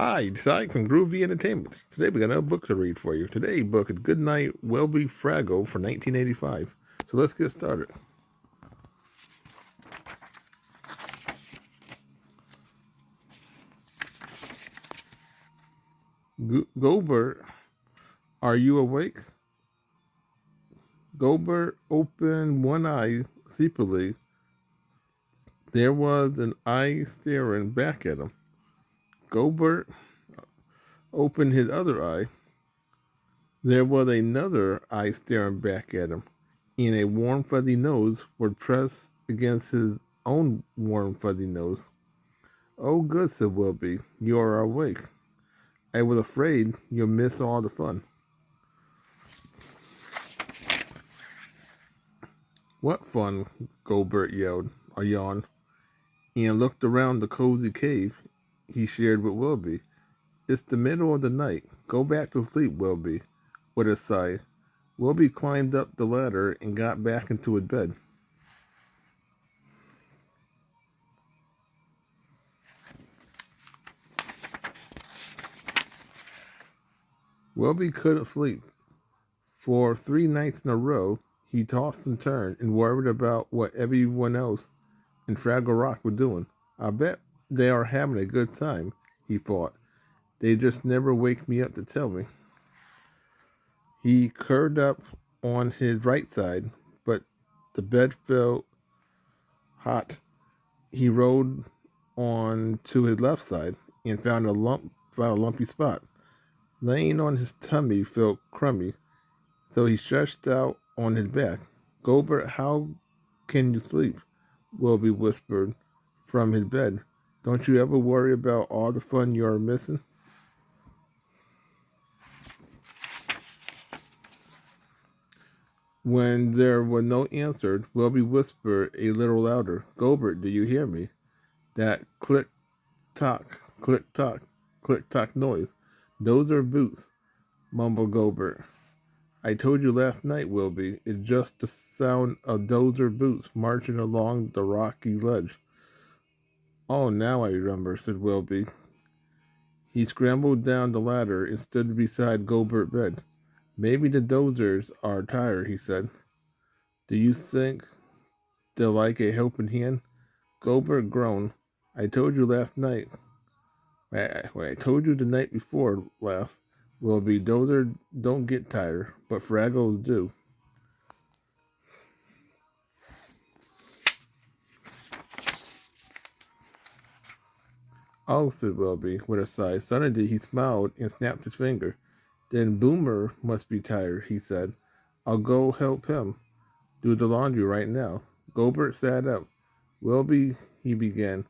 Hi, Ty from Groovy Entertainment. Today we got another book to read for you. Today's book is Goodnight Wembley Fraggle for 1985. So let's get started. Gobert, are you awake? Gobert opened one eye sleepily. There was an eye staring back at him. Gobert opened his other eye. There was another eye staring back at him, and a warm fuzzy nose was pressed against his own warm fuzzy nose. "Oh, good," said Wilby. "You are awake. I was afraid you'll miss all the fun." "What fun?" Gobert yelled, a yawn, and looked around the cozy cave he shared with Wilby. "It's the middle of the night. Go back to sleep, Wilby." With a sigh, Wilby climbed up the ladder and got back into his bed. Wilby couldn't sleep. For 3 nights in a row, he tossed and turned and worried about what everyone else in Fraggle Rock were doing. "I bet they are having a good time," he thought. "They just never wake me up to tell me." He curled up on his right side, but the bed felt hot. He rolled on to his left side and found a lumpy spot. Laying on his tummy felt crummy, so he stretched out on his back. "Gobert, how can you sleep?" Wilby whispered from his bed. "Don't you ever worry about all the fun you are missing?" When there was no answer, Wilby whispered a little louder. "Gobert, do you hear me? That click tock noise. Those are boots," mumbled Gobert. "I told you last night, Wilby. It's just the sound of dozer boots marching along the rocky ledge." "Oh, now I remember," said Wilby. He scrambled down the ladder and stood beside Gobert's bed. "Maybe the dozers are tired," he said. "Do you think they'll like a helping hand?" Gobert groaned. "I told you last night. I told you the night before last. Wilby, dozers don't get tired, but Fraggles do." "Oh," said Wilby with a sigh. Suddenly he smiled and snapped his finger. "Then Boomer must be tired," he said. "I'll go help him do the laundry right now." Gobert sat up. "Wilby," he began,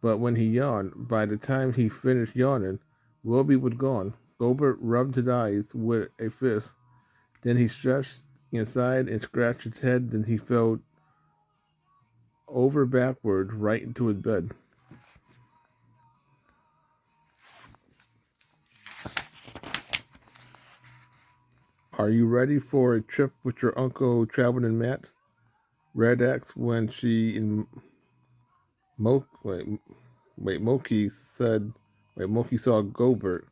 but when he yawned, by the time he finished yawning, Wilby was gone. Gobert rubbed his eyes with a fist. Then he stretched inside and scratched his head. Then he fell over backward right into his bed. "Are you ready for a trip with your Uncle Traveling Matt?" Red asked when she and Mo- wait, Moki said, Moki saw Gobert.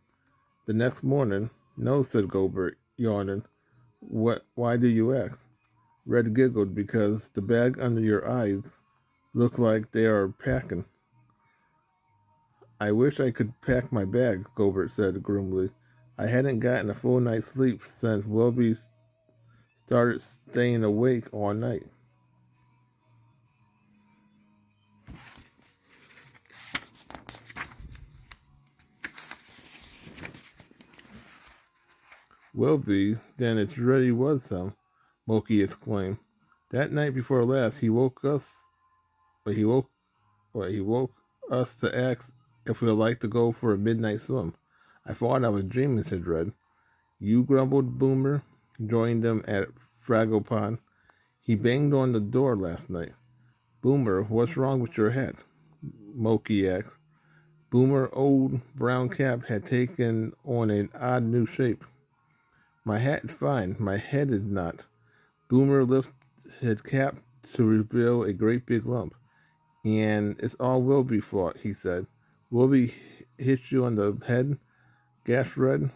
The next morning, "No," said Gobert, yawning. "What? Why do you ask?" Red giggled. "Because the bag under your eyes look like they are packing." "I wish I could pack my bag," Gobert said grimly. "I hadn't gotten a full night's sleep since Wilby started staying awake all night." "Wilby, then it really was some," Moki exclaimed. "That night before last, he woke us. But he woke us to ask if we'd like to go for a midnight swim. I thought I was dreaming," said Red. "You," grumbled Boomer, joined them at Fraggle Pond. "He banged on the door last night." "Boomer, what's wrong with your hat?" Moki asked. Boomer's old brown cap had taken on an odd new shape. "My hat is fine. My head is not." Boomer lifted his cap to reveal a great big lump. "And it's all Wilby's fault," he said. "Wilby hit you on the head? Gasped Red.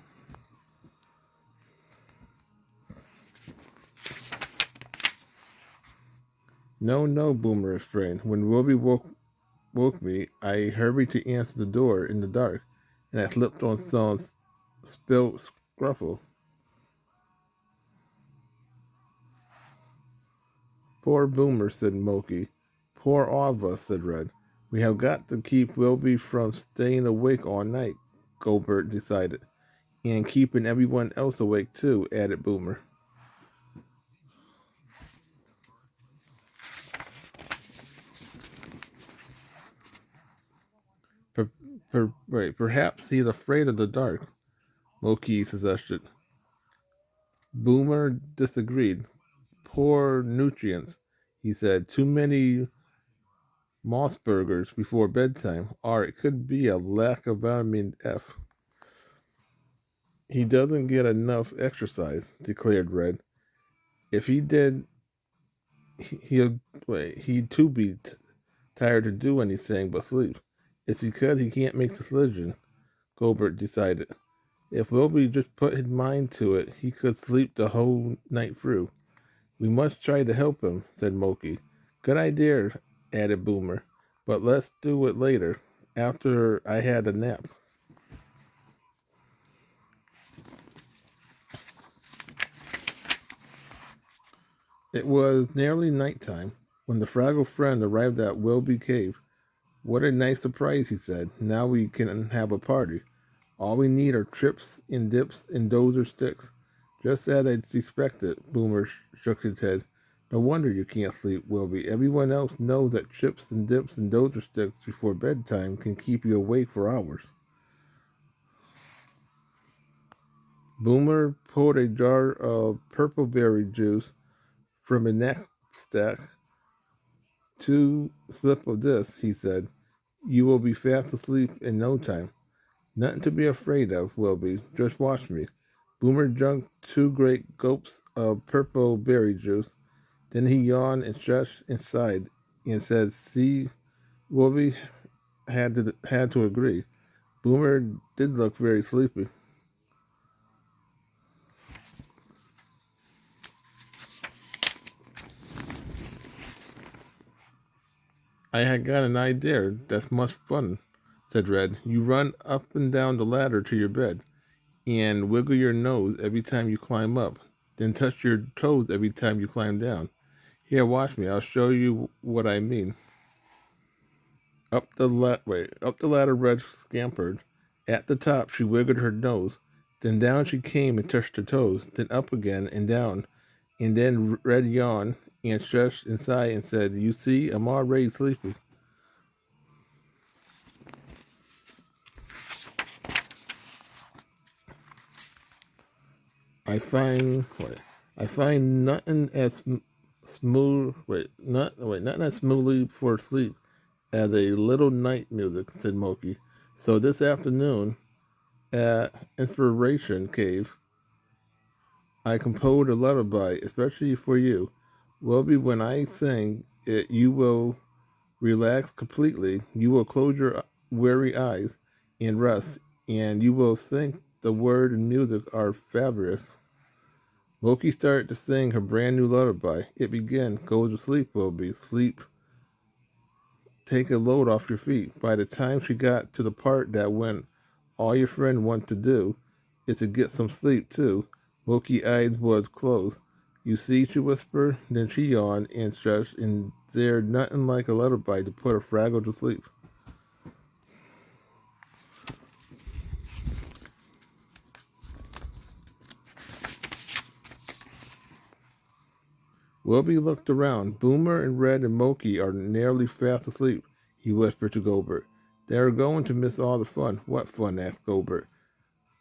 No, no, Boomer explained. When Wilby woke me, I hurried to answer the door in the dark, and I slipped on some spilt scruffle. Poor Boomer, said Moki. Poor all of us, said Red. We have got to keep Wilby from staying awake all night, Gobert decided. And keeping everyone else awake too, added Boomer. Perhaps he's afraid of the dark, Moki suggested. Boomer disagreed. Poor nutrients, he said. Too many Mossburgers before bedtime, or it could be a lack of vitamin F. He doesn't get enough exercise, declared Red. If he did, he'll he'd too be tired to do anything but sleep. It's because he can't make the decision, Gobert decided. If Wilby just put his mind to it, he could sleep the whole night through. We must try to help him, said Moki. Good idea, added Boomer. But let's do it later, after I had a nap. It was nearly nighttime when the Fraggle friend arrived at Wilby Cave. What a nice surprise, he said. Now we can have a party. All we need are trips and dips and dozer sticks. Just as I expected, Boomer shook his head. No wonder you can't sleep, Wilby. Everyone else knows that chips and dips and dozer sticks before bedtime can keep you awake for hours. Boomer pulled a jar of purple berry juice from a knapsack. Two sip of this, he said. You will be fast asleep in no time. Nothing to be afraid of, Wilby. Just watch me. Boomer drank two great gulps of purple berry juice. Then he yawned and stretched inside and said, See, Wilby had to agree. Boomer did look very sleepy. I had got an idea that's much fun, said Red. You run up and down the ladder to your bed and wiggle your nose every time you climb up. Then touch your toes every time you climb down. Here, watch me. I'll show you what I mean. Up the ladder Red scampered. At the top, she wiggled her nose. Then down she came and touched her toes. Then up again and down. And then Red yawned and stretched inside and said, You see, I'm already sleepy. I find I find nothing as nothing as smoothly for sleep as a little night music, said Moki. So this afternoon at Inspiration Cave, I composed a lullaby especially for you. Wilby, when I sing it, you will relax completely. You will close your weary eyes and rest, and you will think the word and music are fabulous. Loki started to sing her brand new lullaby. It began, Go to sleep, Wilby. Sleep. Take a load off your feet. By the time she got to the part that when all your friend wants to do is to get some sleep too, Loki's eyes was closed. You see, she whispered, then she yawned and stretched, and there's nothing like a lullaby to put a fraggle to sleep. Wilby looked around. Boomer and Red and Moki are nearly fast asleep, he whispered to Gobert. They are going to miss all the fun. What fun? Asked Gobert.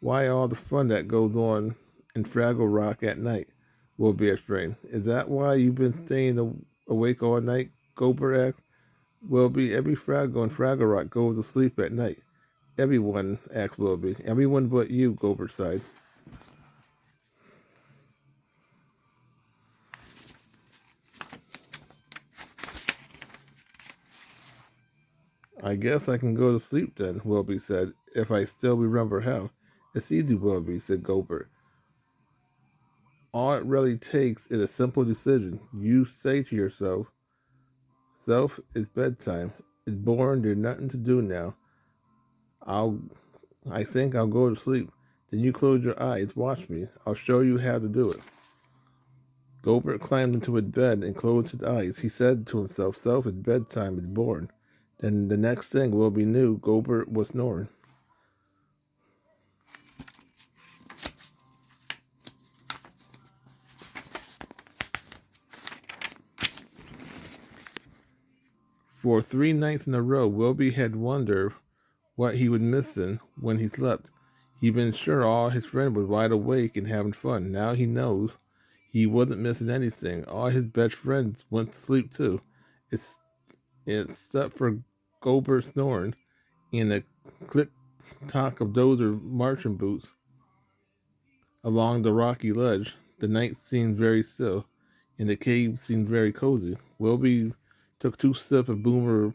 Why all the fun that goes on in Fraggle Rock at night? Wilby explained. Is that why you've been staying awake all night? Gobert asked. Wilby, every Fraggle in Fraggle Rock goes to sleep at night. Everyone, asked Wilby. Everyone but you, Gobert sighed. I guess I can go to sleep then, Wilby said. if I still remember how. It's easy, Willoughby, said Gilbert. All it really takes is a simple decision. You say to yourself, Self, it's bedtime. It's boring, there's nothing to do now. I'll I think I'll go to sleep. Then you close your eyes, watch me. I'll show you how to do it. Gilbert climbed into his bed and closed his eyes. He said to himself, Self, it's bedtime, it's boring. Then the next thing Willoughby knew, Gilbert was snoring. For 3 nights in a row, Willoughby had wondered what he was missing when he slept. He'd been sure all his friends was wide awake and having fun. Now he knows he wasn't missing anything. All his best friends went to sleep too. It's except for Gilbert snoring and the click-tock of Dozer marching boots along the rocky ledge. The night seemed very still, and the cave seemed very cozy. Willoughby took 2 sips of Boomer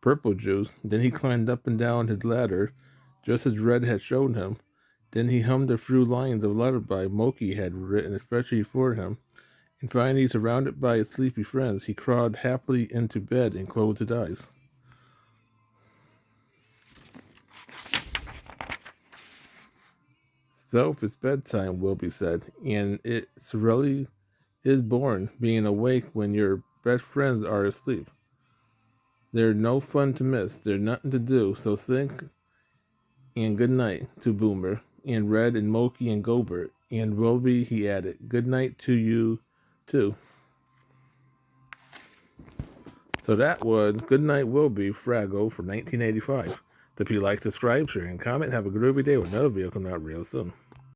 purple juice. Then he climbed up and down his ladder, just as Red had shown him. Then he hummed a few lines of lullaby Moki had written especially for him. And finally, surrounded by his sleepy friends, he crawled happily into bed and closed his eyes. Self, it's bedtime, Willoughby said, and it really is boring being awake when your best friends are asleep. There's no fun to miss. There's nothing to do. So think and good night to Boomer and Red and Moki and Gilbert and Willoughby, he added. Good night to you, too. So that was Good Night Willoughby, Fraggle from 1985. If you like, subscribe, share, and comment. Have a groovy day with another video coming out real soon.